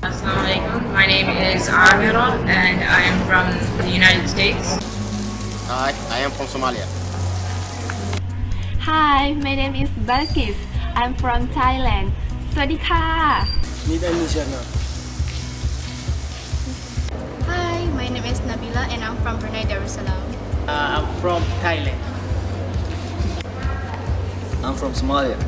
Assalamu alaikum. My name is Amira and I am from the United States. Hi, I am from Somalia. Hi, my name is Balkis. I'm from Thailand. สวัสดีค่ะ Hi, my name is Nabila and I'm from Brunei Darussalam. I'm from Thailand. I'm from Somalia.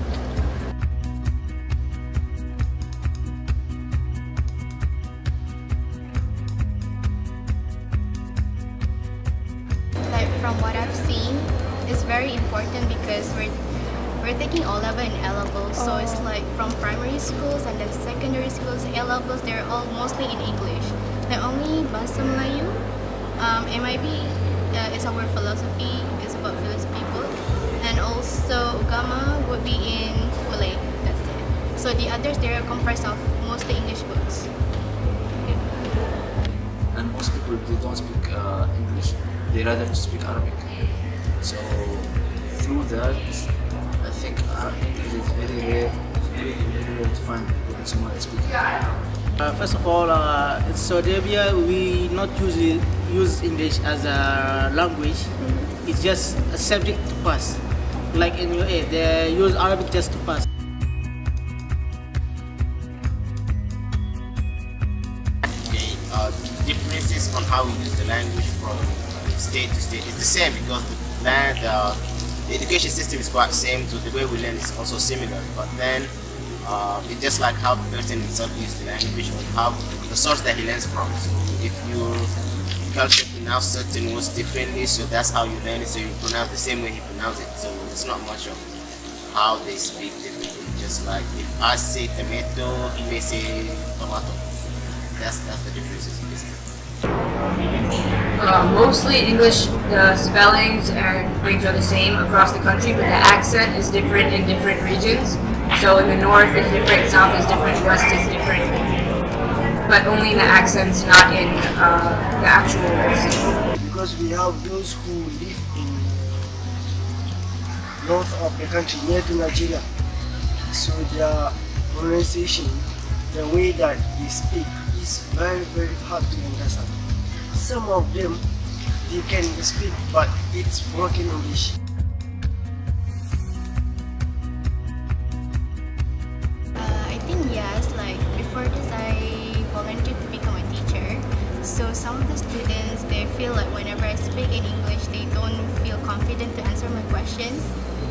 Like from what I've seen, it's very important because we're taking O level and A levels, so it's like from primary schools and then secondary schools, A levels, they're all mostly in English. The only Bahasa Melayu, MIB is our philosophy, is about philosophy book, and also Ugama would be in Malay. That's it. So the others, they're comprised of mostly English books. And most people, they don't speak English. They rather to speak Arabic. So through that, I think English is very rare. It's very, very rare to find people in Somalia speaking. First of all, in Saudi Arabia, we not use English as a language. It's just a subject to pass. Like in UAE, they use Arabic just to pass. Okay, differences on how we use the language from state to state is the same because the education system is quite same, so the way we learn is also similar. But then it's just like how the person himself uses the language or how the source that he learns from. So if your culture pronounce certain words differently, so that's how you learn it. So you pronounce the same way he pronounces it. So it's not much of how they speak differently. Just like if I say tomato, he may say tomato. That's the differences basically. Mostly English, the spellings and things are the same across the country, but the accent is different in different regions. So in the north is different, south is different, west is different, but only in the accents, not in the actual words. Because we have those who live in north of the country near to Nigeria, so their pronunciation, the way that they speak is very, very hard to understand. Some of them, they can speak, but it's broken English. I think yes, like before this I volunteered to become a teacher. So some of the students, they feel like whenever I speak in English, they don't feel confident to answer my questions.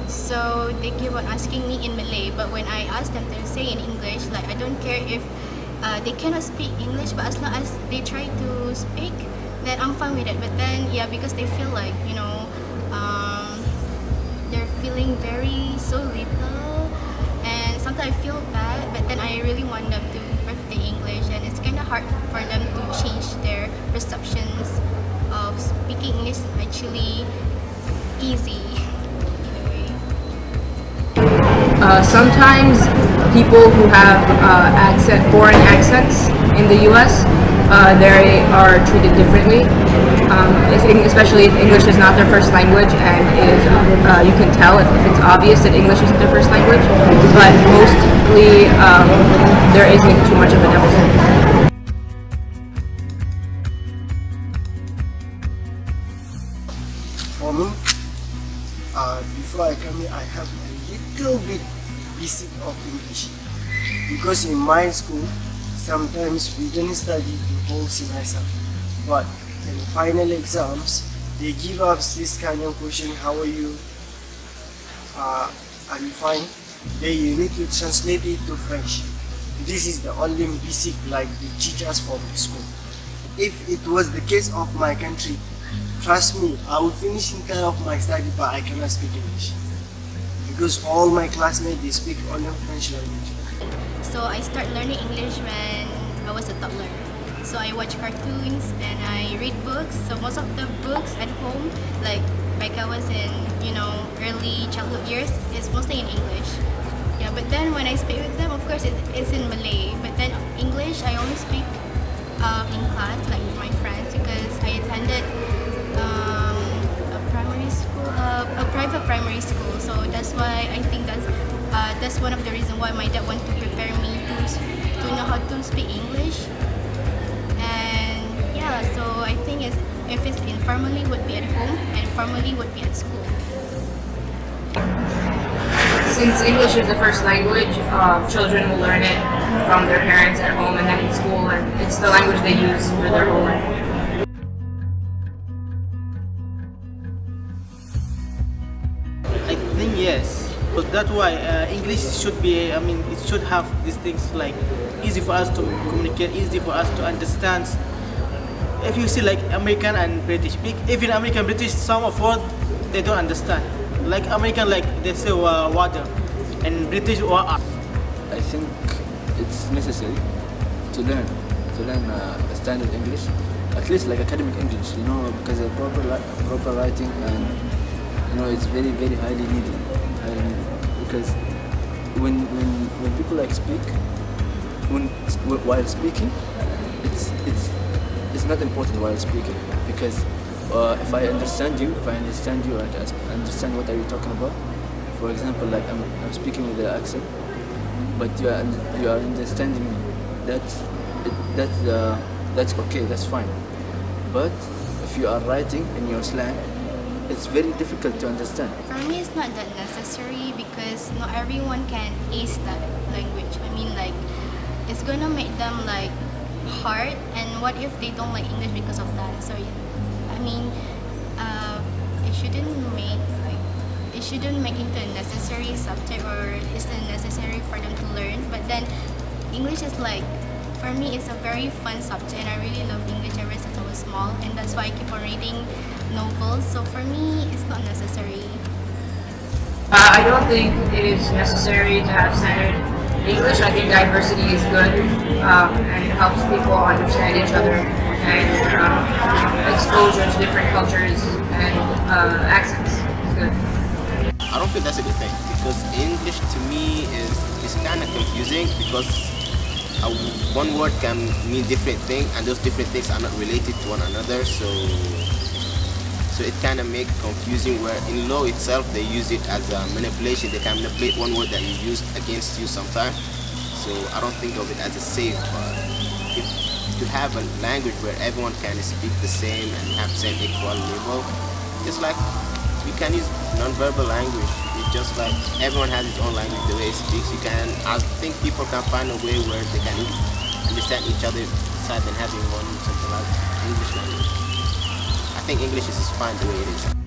So they keep on asking me in Malay, but when I ask them to say in English, like I don't care if they cannot speak English, but as long as they try to speak, then I'm fine with it. But then, yeah, because they feel like, they're feeling very so little, and sometimes I feel bad, but then I really want them to improve the English, and it's kind of hard for them to change their perceptions of speaking English is actually easy in a way. Sometimes people who have foreign accents in the U.S., they are treated differently, especially if English is not their first language and you can tell if it's obvious that English isn't their first language, but mostly there isn't too much of a deficit. For me, before I come here, I have a little bit basic of English. Because in my school, sometimes we don't study the whole semester. But in final exams, they give us this kind of question, how are you? Are you fine? Then you need to translate it to French. This is the only basic like they teach us from the school. If it was the case of my country, trust me, I would finish in time of my study, but I cannot speak English. Because all my classmates, they speak only French language. So I started learning English when I was a toddler. So I watch cartoons and I read books. So most of the books at home, like I was in, early childhood years, is mostly in English. Yeah, but then when I speak with them, of course, it's in Malay. But then English, I only speak in class, like with my friends, because I attended a private primary school. So that's why I think that's one of the reasons why my dad wanted to prepare me to know how to speak English. And yeah, so I think if it's informally would be at home and formally would be at school. Since English is the first language, children will learn it from their parents at home and then in school, and it's the language they use for their whole life. I think yes, but that's why English should be. I mean, it should have these things like easy for us to communicate, easy for us to understand. If you see like American and British, even American British, some of what they don't understand. Like American, like they say water, and British water. I think it's necessary to learn standard English, at least like academic English, you know, because a proper writing, and you know, it's very highly needed, because when people like speak, while speaking, it's not important while speaking, because if I understand you, and I understand what are you talking about. For example, like I'm speaking with the accent, but you are understanding me. That's okay. That's fine. But if you are writing in your slang, it's very difficult to understand. For me, it's not that necessary because not everyone can ace that language. I mean, like, it's gonna make them like hard. And what if they don't like English because of that? So, I mean, it shouldn't make into a necessary subject, or it's necessary for them to learn. But then, English is like, for me, it's a very fun subject, and I really love English ever since I was small, and that's why I keep on reading novels. So for me, it's not necessary. I don't think it is necessary to have standard English. I think diversity is good, and it helps people understand each other, and exposure to different cultures and accents is good. I don't feel that's a good thing, because English to me is kind of confusing, because one word can mean different things, and those different things are not related to one another. So it kind of makes confusing, where in law itself they use it as a manipulation. They can manipulate one word that you used against you sometimes. So I don't think of it as a safe. To have a language where everyone can speak the same and have same equal level, just like you can use non-verbal language. It's just like everyone has his own language, the way it speaks. I think people can find a way where they can understand each other aside than having one centralized English language. I think English is fine the way it is.